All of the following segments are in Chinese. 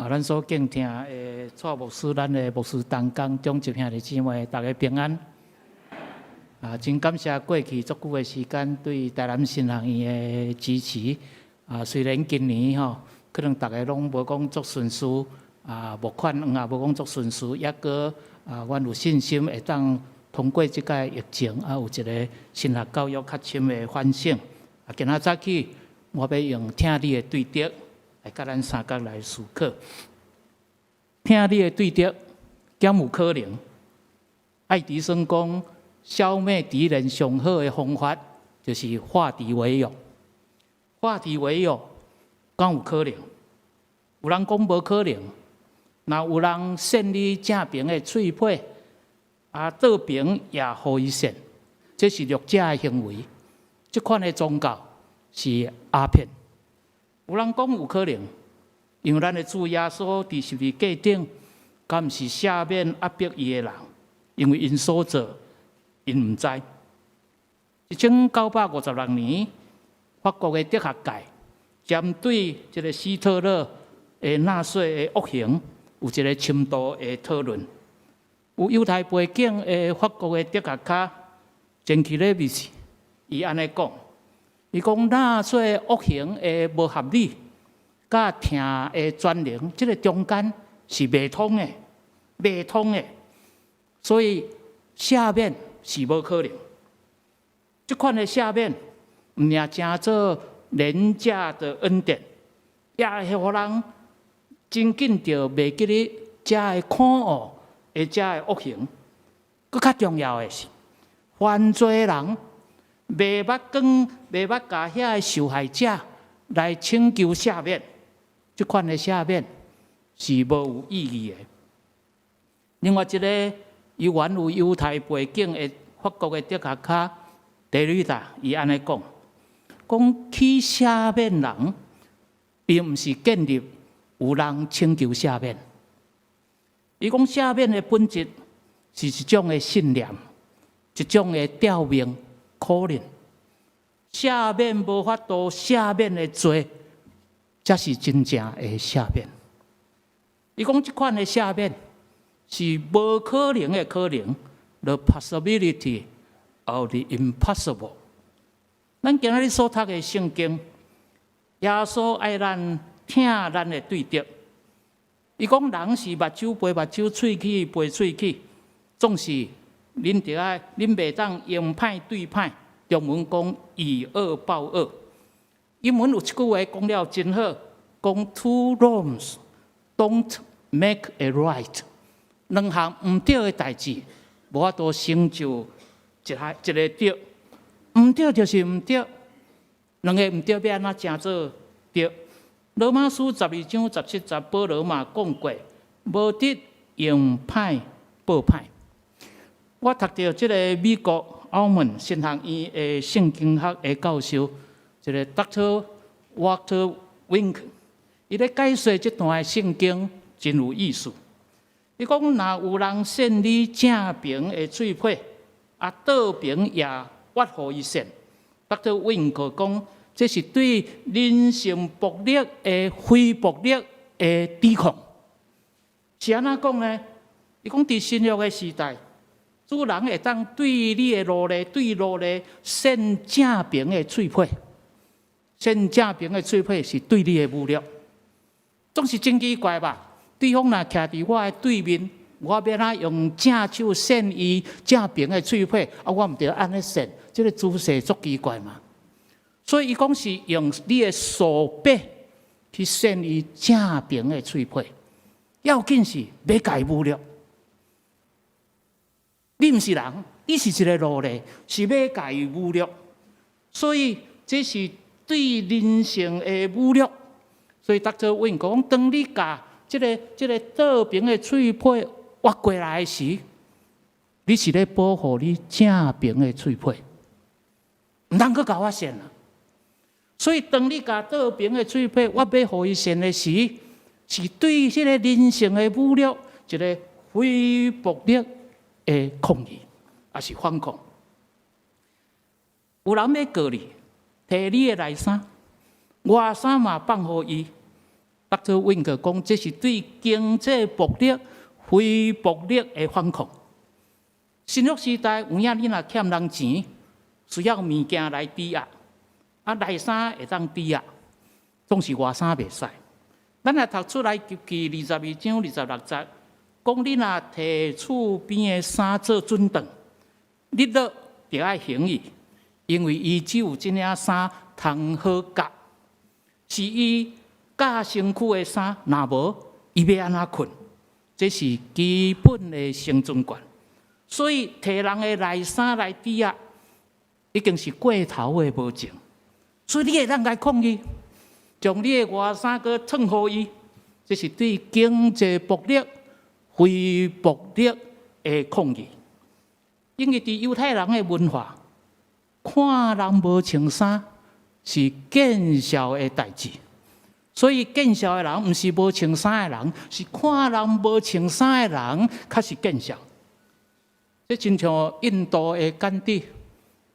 咱所敬听的蔡牧师，咱的牧师同工中集兄弟姊妹，大家平安。真感谢过去足久的时间对台南新学院的支持。虽然今年可能大家拢无讲足顺遂，募款也无讲足顺遂，抑个阮有信心会当通过即个疫情，有一个新学教育较深的反省。今仔早起，我要用听你的对答。来，甲咱三角来思考，听你的对答，减有可能。爱迪生讲，消灭敌人上好的方法就是化敌为友。化敌为友，敢有可能？有人讲无可能。若有人扇你正边的喙皮，倒边也互伊扇，这是弱者的行为。这款的宗教是鸦片。有人讲有可能，因为咱的主耶稣伫十字架顶，敢毋是赦免压迫伊的人，因为因所做，因毋知。1956年，法国的哲学界针对这个希特勒的纳粹的恶行，有一个深度的讨论。有犹太背景的法国的哲学家珍奇勒维斯，伊安尼讲。伊讲纳粹恶行的无合理，甲听的专灵，这个中间是未通的，未通的，所以赦免是无可能。这款的赦免，毋也真做廉价的恩典，也会互人真紧就袂记咧遮的可恶，遮的恶行。佫较重要的是，犯罪人。袂捌讲，袂捌甲遐受害者来请求赦免，这款的赦免是无有意义的。另外一个伊原有犹太背景的法国的哲学家德吕达，伊安尼讲，去赦免人，并毋是建立有人请求赦免。伊讲赦免的本质是一种的信念，一种的吊命。可能赦免无法度赦免的罪，才是真正的赦免。伊讲这款的赦免是无可能的可能 ，the possibility of the impossible。咱今日所读的圣经，耶稣爱咱听咱的对答。伊讲人是目睭陪目睭，喙齿陪喙齿，总是。恁着爱，恁袂当用歹对歹。中文讲以恶报恶。英文有一句话讲了真好，讲 two wrongs don't make a right。两项毋对的代志，无法度成就一个对。毋对就是毋对，两个毋对要安怎正做对？罗马书12章17节，保罗嘛讲过，无得用歹报歹。我读到这个美国澳门新学院的圣经学的教授，一个 Dr. Walter Wink， 伊咧解说这段圣经真有意思。伊讲，若有人扇你正边的喙皮，倒边也挖互伊扇。Dr. Wink 讲，这是对人性暴力的非暴力的抵抗。是安怎讲呢？伊讲，伫新约的时代。主人会当对你的奴隶，对奴隶扇正边的喙皮，扇正边的喙皮是对你的侮辱，总是真奇怪吧？对方若徛伫我的对面，我要哪用正手扇伊正边的喙皮，我毋得安尼扇，这个姿势足奇怪嘛。所以伊讲是用你的手背去扇伊正边的喙皮，要紧是要甲伊侮辱。你毋是人，你是一个奴隶，是要甲伊侮辱，所以这是对人性的侮辱。所以Dr. Wink讲，当你甲这个倒边的喙皮挖过来时，你是咧保护你正边的喙皮，毋通去甲我扇啊。所以当你甲倒边的喙皮挖要互伊扇的时，是对这个人性的侮辱，一个非暴力的抗议，也是反抗。有人要告你，摕你的内衫，外衫嘛放互伊， Dr. Wink 讲，这是对经济暴力、非暴力的反抗。新约时代有影，你若欠人钱，需要物件来抵押，内衫会当抵押，总是外衫袂使。咱若读出来记22章26节，讲你若摕厝边的衫做准当，你落就要行伊，因为伊只有这领衫通好夹，是伊夹身躯的衫，若无伊要安怎困？这是基本的生存权。所以摕人的内衫来抵押，已经是过头的无情。所以你会当来抗议，将你的外衫搁穿互伊，这是对经济暴力、非暴力的抗议。因为伫犹太人的文化，看人无穿衫是见笑的代志。所以见笑的人，毋是无穿衫的人，是看人无穿衫的人，较是见笑。这亲像印度的甘地，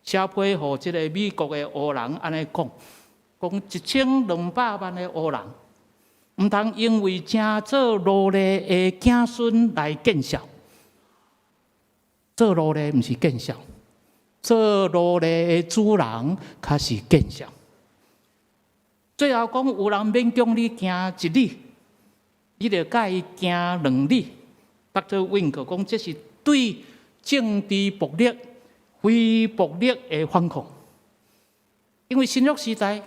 写批互即个美国的黑人安尼讲，1200万的黑人，毋通因为正做奴隶的子孙来见笑。做奴隶毋是见笑，做奴隶的主人较是见笑。最后讲，有人勉强你行一里，你就甲伊行2里。Dr. Wink 讲，这是对政治暴力、非暴力的反抗。因为新约时代，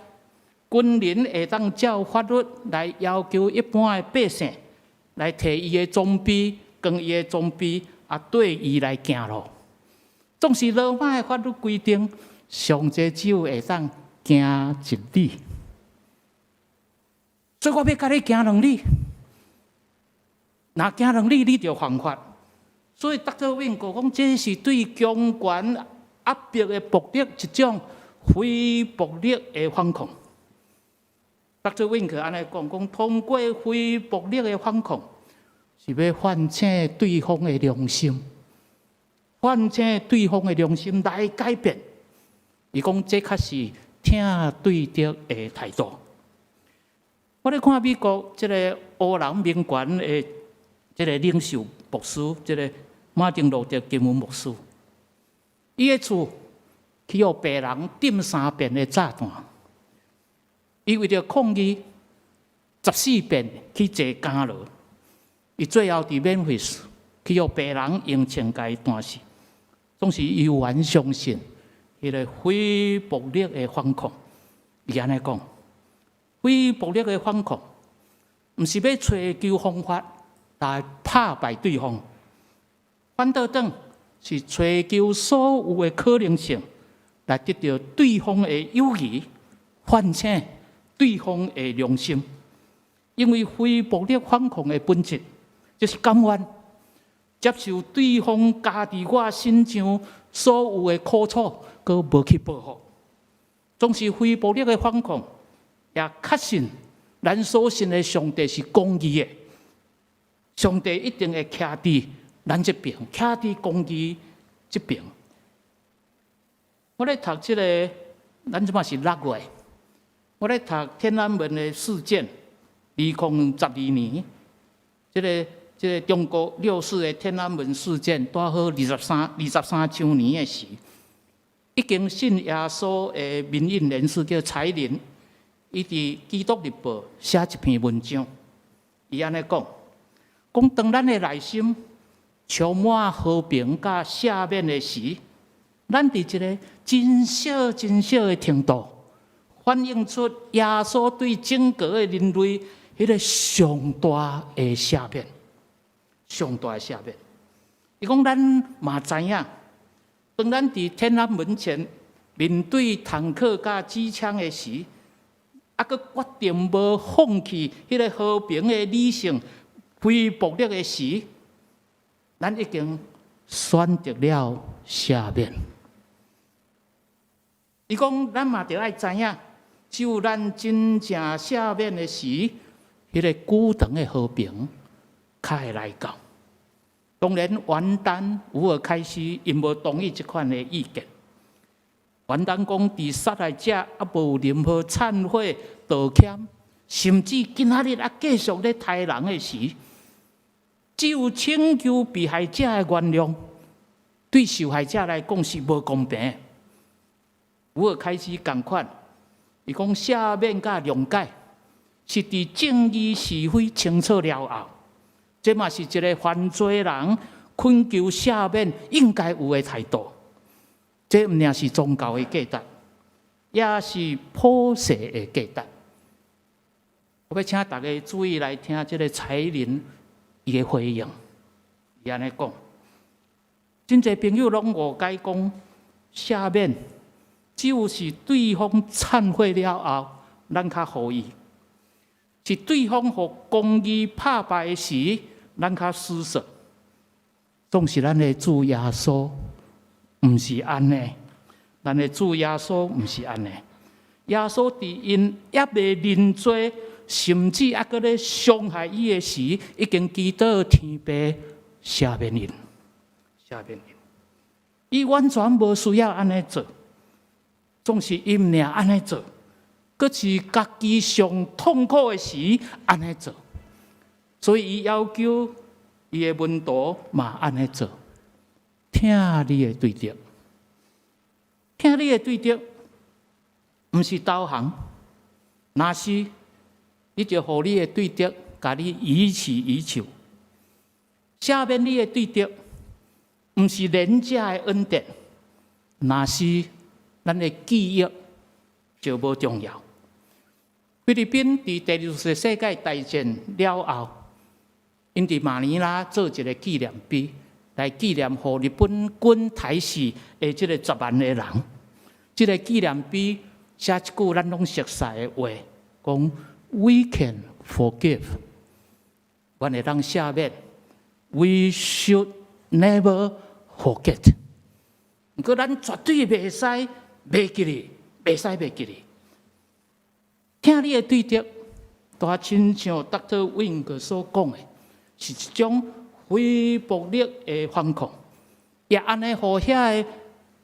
军人会当照法律来要求一般的百姓来摕伊的装备，跟伊的装备对伊来行路。总是罗马的法律规定，上济只有会当行1里。所以我要甲你行2里，若行2里，你就犯法。所以Dr. Wink讲，这是对强权压迫的暴力一种非暴力的反抗。Dr. Wink 安尼讲，通过非暴力的反抗，是要唤醒对方的良心，唤醒对方的良心来改变。伊讲这确是听对着的态度。我咧看美国这个黑人民权的这个领袖牧师，这个马丁路德金文牧师，伊的厝去互白人点3遍的炸弹，伊为着抗议14遍去坐监牢，伊最后伫免费去互白人用枪甲伊弹死。总是伊完相信迄个非暴力的反抗。伊安尼讲。非暴力的反抗，毋是要找求方法来打败对方，反倒等是找求所有的可能性，来得到对方的友谊，唤醒对方的良心。因为非暴力反抗的本质，就是甘愿接受对方加伫我身上所有的苦楚，佮无去报复。总是非暴力的反抗。也确信，咱所信的上帝是公义的，上帝一定会徛伫咱这边，徛伫公义这边。我咧读这个，咱即马是6月，我咧读天安门的事件，2012年，这个中国6·4的天安门事件，拄好23周年的时，已经信耶稣的民运人士叫蔡林。伊伫《基督日报》写一篇文章，伊安尼讲，当咱的内心充满和平甲赦免的时，咱伫一个真小的程度，反映出耶稣对整个的人类迄个上大的赦免，上大的赦免。伊讲咱嘛知影，当咱伫天安门前面对坦克甲机枪的时，佮决定无放弃迄个和平的理性、非暴力的时，咱已经选择了赦免。伊讲，咱嘛着爱知影，只有咱真正赦免的时，迄个久长的和平才会来到。当然，元旦有而开始，因无同意这款的意见。元旦讲，伫杀害者无有任何忏悔、道歉，甚至今仔日继续咧杀人的时，只有请求被害者的原谅，对受害者来讲是无公平的。我开始共款，伊讲赦免甲谅解，是伫正义是非清楚了后，这嘛是一个犯罪人恳求赦免应该有的态度。这毋仅是宗教的价值，也是普世的价值。我要请大家注意来听这个彩玲伊的回应，伊安尼讲：真侪朋友拢误解讲赦免，只有是对方忏悔了后，咱较好意；是对方互公义拍败时，咱较施舍。总是咱的主耶稣，毋是安尼。咱的主耶稣毋是安尼。耶稣伫因还未认罪，甚至还搁咧伤害伊的时，已经祈祷天父赦免因，赦免因。伊完全无需要安尼做，总是伊毋领安尼做，搁是家己上痛苦的时安尼做，所以伊要求伊的门徒嘛安尼做。听你的对着，听你的对着，毋是导航，若是你就互你的对着，甲你予取予求。下面你的对着，毋是廉价的恩典，若是咱的记忆就无重要。菲律宾伫第二次世界大战了后，因伫马尼拉做一个纪念碑，来纪念互日本军杀死的这个10万个人。这个纪念碑写一句咱拢熟悉的话，讲 We can forgive， 阮会当赦免 ，We should never forget。不过咱绝对袂使袂记哩，袂使袂记哩。听你的对着，大亲像 Dr. Wing 所讲的，是一种恢复力的反抗，也安尼互遐个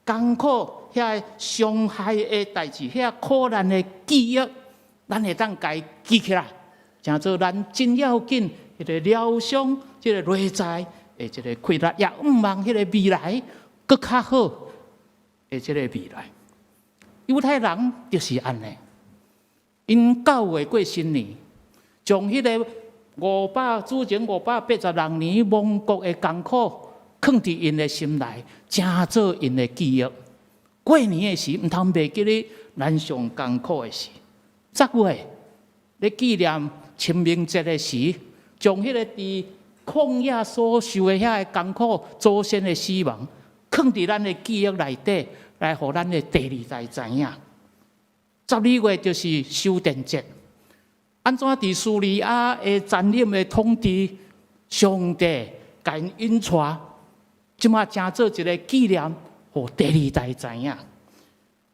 艰苦、遐个伤害的代志、遐苦难的记忆，咱会当家记起来，诚做咱真要紧迄个疗伤、即个内在的即个快乐，也毋望迄个未来更较好的即个未来。犹太人就是安尼。因9月过新年，将迄个之前586年亡国的艰苦，藏伫因的心内，成做因的记忆。过年的时，毋通袂记咧咱上艰苦的事。10月咧纪念清明节的时，将迄个伫曠野所受的遐个艰苦、祖先的死亡，藏伫咱的记忆内底，来互咱的第二代知影。12月就是修殿节，安怎伫叙利亚的残忍的统治，上帝甲因引带，即马成做一个纪念，互第二代知影。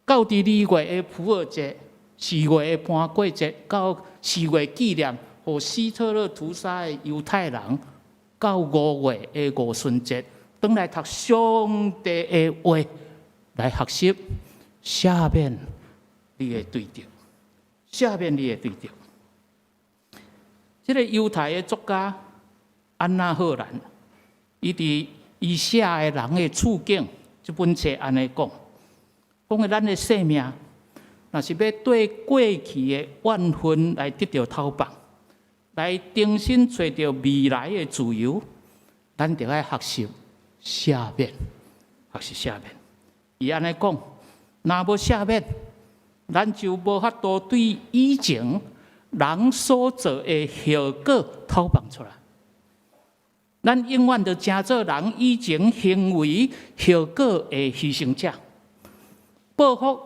到伫2月的普尔节，4月的潘过节，到4月纪念互希特勒屠杀的犹太人，到5月的五旬节，转来读上帝的话，来学习赦免你的对着，下面你的对着。这个犹太的作家安娜赫兰，伊伫伊写的人的处境这本册安尼讲，讲的咱的生命，若是要对过去的怨恨来得到讨棒，来重新找到未来的自由，咱就要学习赦免，学习赦免。伊安尼讲，若无赦免，咱就无法度对以前人所做的后果讨棒出来。咱永远就成做人以前行为后果的牺牲者。报复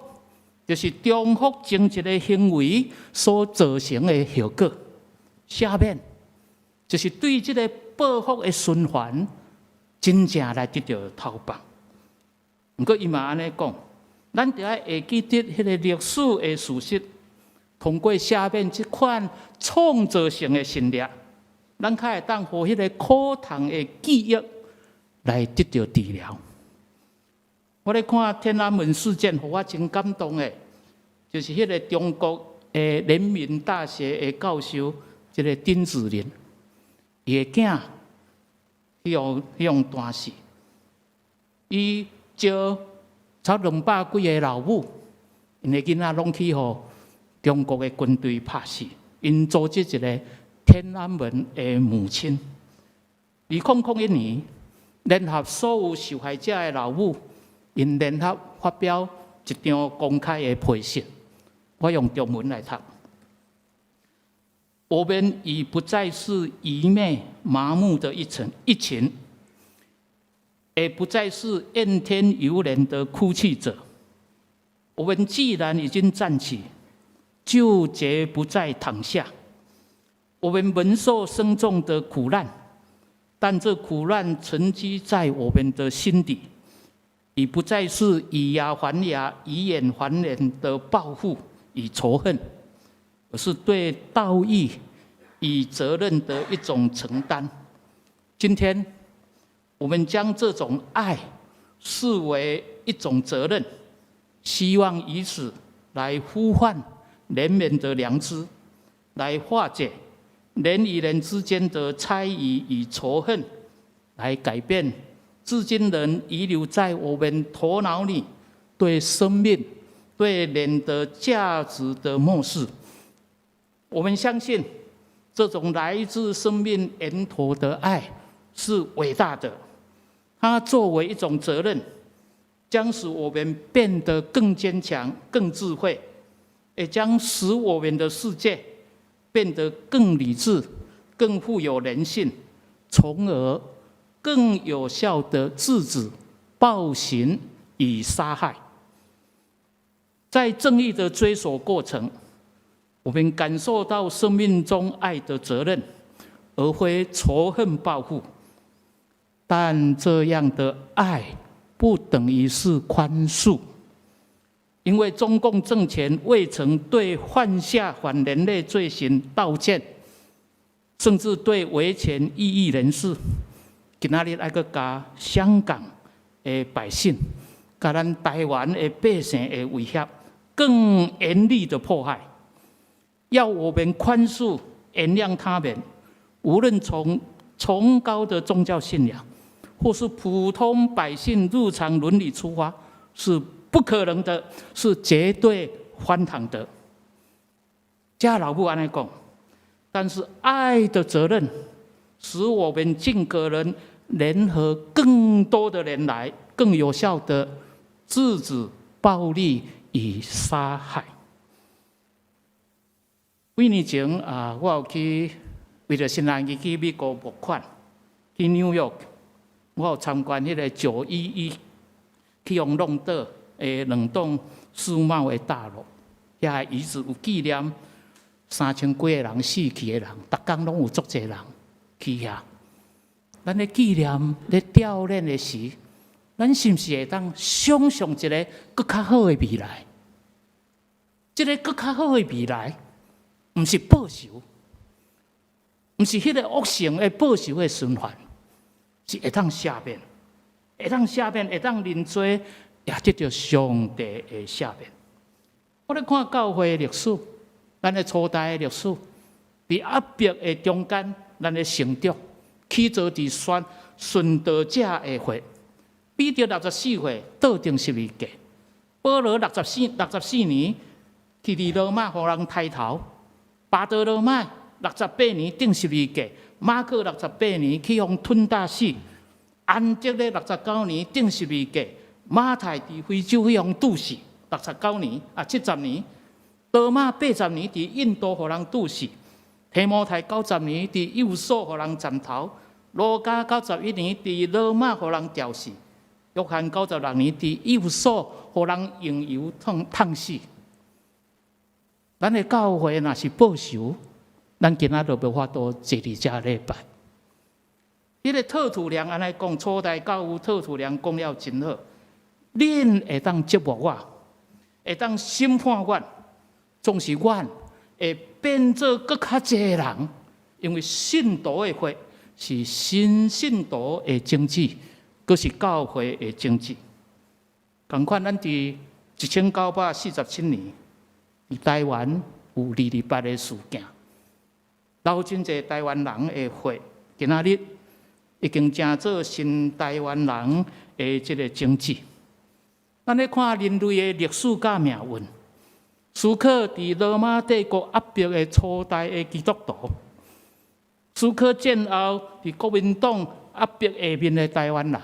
就是重复前一个行为所造成的后果。赦免就是对这个报复的循环，真正来得到讨棒。不过伊嘛安尼讲。咱就要会记得迄个历史的事实，通过赦免这款创造性的心力，咱才会当互迄个苦痛的记忆来得到治疗。我咧看天安门事件，互我真感动的，就是迄个中国人民大学的教授，这个丁子霖，伊的囝用单死，伊招差200几个老母，因的囡仔拢去互中国的军队拍死。因组织一个天安门的母亲。2001年，联合所有受害者的老母，因联合发表一张公开的批示，我用中文来读。我们已不再是愚昧麻木的一群，也不再是怨天尤人的哭泣者。我们既然已经站起，就绝不再躺下。我们蒙受深重的苦难，但这苦难沉积在我们的心底，已不再是以牙还牙、以眼还眼的报复与仇恨，而是对道义与责任的一种承担。今天，我们将这种爱视为一种责任，希望以此来呼唤人们的良知，来化解人与人之间的猜疑与仇恨，来改变至今仍遗留在我们头脑里对生命、对人的价值的漠视。我们相信，这种来自生命源头的爱是伟大的，它作为一种责任，将使我们变得更坚强、更智慧，也将使我们的世界变得更理智、更富有人性，从而更有效地制止暴行与杀害。在正义的追索过程，我们感受到生命中爱的责任，而非仇恨报复。但这样的爱不等于是宽恕。因为中共政权未曾对犯下反人类罪行道歉，甚至对维权异议人士，今仔日要去甲香港的百姓、甲咱台湾的百姓的威胁更严厉的迫害，要我们宽恕、原谅他们，无论从崇高的宗教信仰，或是普通百姓日常伦理出发，是不可能的，是绝对荒唐的。家老母安尼讲，但是爱的责任，使我们尽可能联合更多的人来，更有效的制止暴力与杀害。几年前我有去为了新人去美国募款，去纽约，我有参观迄个911去用弄倒的2栋世贸的大楼，遐遗址有纪念3000几个人死去的人，逐天拢有足侪人去遐。咱咧纪念咧悼念的时，咱是毋是会当想象一个更较好的未来？这个更较好的未来，毋是报仇，毋是迄个恶性的报仇的循环，是会当赦免，会当赦免，会当认罪。也得到上帝的赦免。我咧看教会的历史，咱的初代的历史，伫压迫的中间，咱的成长，起造伫顺道者的会，彼得64岁倒定十字架，保罗64年去伫罗马互人抬头，巴德罗买68年定十字架，马可68年去互吞大死，安德烈69年定十字架。马太伫非洲去互处死，69年70年；多马80年伫印度互人处死；提摩太90年伫幼所互人斩头；路加91年伫罗马互人吊死；约翰96年伫幼所互人用油烫死。咱的教会若是报仇，咱今仔就无法度坐伫遮礼拜。迄个特土良安尼讲，初代教父特土良讲了真好。恁会当折磨我，会当审判我，总是我会变做更较济人，因为信徒的会是新信徒的经济，佫是教会的经济。同款，咱伫1947年，伫台湾有228个事件，留真侪台湾人的血，今仔日已经成做新台湾人的这个政治。咱咧看人类的历史甲命运，思考伫罗马帝国压迫的初代的基督徒，思考战后伫国民党压迫下面的台湾人，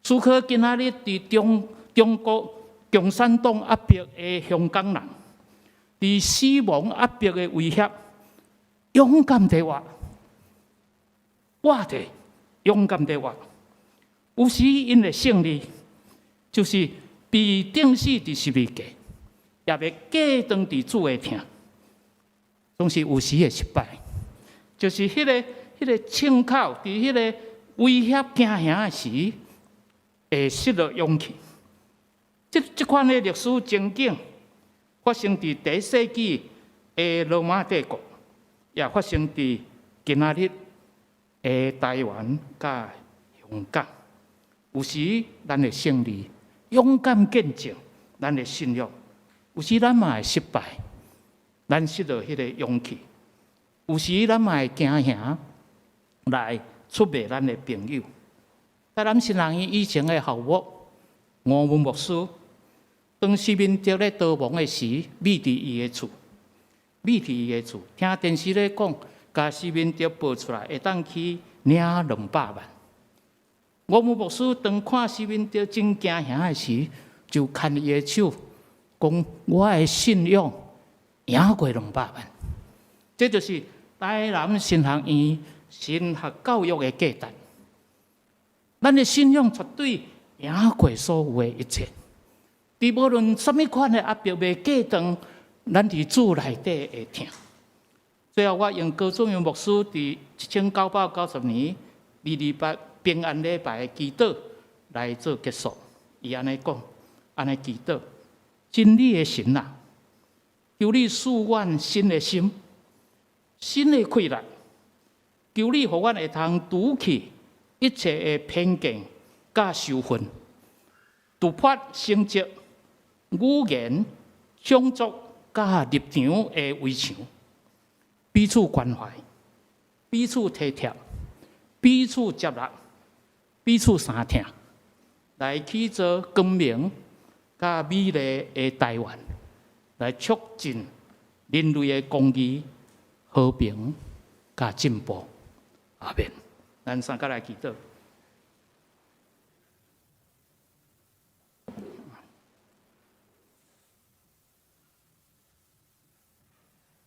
思考今仔日伫中国共产党压迫的香港人，伫死亡压迫的威胁，勇敢地活，活着，勇敢地活。有时因的胜利，就是被钉死伫十字架，也要架当伫主的听。总是有时的失败，就是迄个枪口伫迄个威胁惊吓的时，会失了勇气。这款的历史情景，发生伫第1世纪的罗马帝国，也发生伫今仔日的台湾甲香港。有时咱的胜利，勇敢见证咱的信仰；有时咱嘛会失败，咱失了迄个勇气；有时咱嘛会惊吓来出卖咱的朋友。台南新人院以前的校牧吴文牧师，当施明德咧逃亡的时，秘伫伊的厝，听电视咧讲，甲施明德报出来，会当去领200万。吴文牧师当看施明德真惊吓的时，就牵伊的手，讲我的信仰赢过200万。这就是台南新学院神学教育的价值。咱的信仰绝对赢过所有的一切。伫无论什么款的压迫，袂价当咱伫主内底会听。最后，我用高宗荣牧师伫1990年228平安礼拜的祈祷来做结束。伊安尼讲，安尼祈祷：真理的神啊，求你赐阮新的心，新的气力，求你互阮会通除去一切的偏见甲仇恨，突破成绩、语言、种族甲立场的围墙，彼此关怀，彼此体贴，彼此接纳，彼此相听，来起做光明甲美丽的台湾，来促进人类的公义、和平甲进步。阿们。咱三个来祈祷。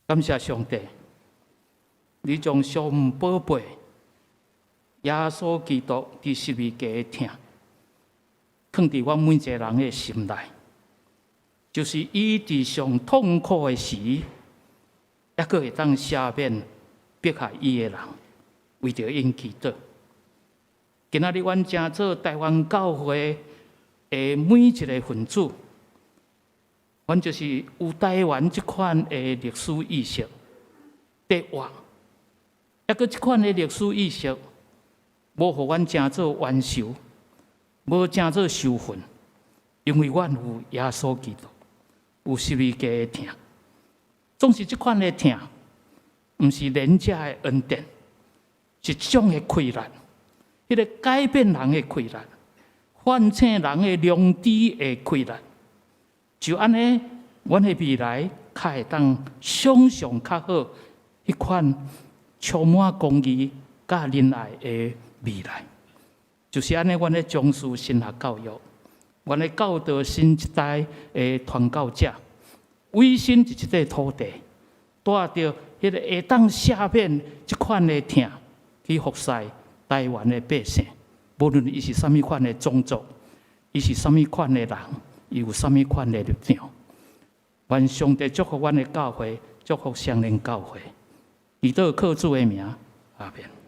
感谢上帝，你将上宝贝耶稣基督伫十字架的疼，放伫我每一个人的心内，就是伊伫上痛苦的时，抑阁会当赦免迫害伊的人。为着因祈祷，今仔日阮正做台湾教会的每一个分子，阮就是有台湾这款的历史意识在活，抑阁这款的历史意识，无互阮正做冤仇，无正做仇恨，因为阮有耶稣基督，有十字架的疼，总是这款的疼，毋是廉价的恩典。是一种的气力，迄个改变人的气力，唤醒人的良知的气力。就安尼，阮的未来较会当想象较好，迄款充满公义甲仁爱的未来。就是安尼，阮的重视神学教育，阮的教导新一代的传教者，委身伫这块土地，带着迄个会当赦免这款的疼。去服侍台湾的百姓，无论伊是甚物款的种族，伊是甚物款的人，伊有甚物款的立场。愿上帝祝福阮的教会，祝福相邻教会，祈祷靠主的名，阿门。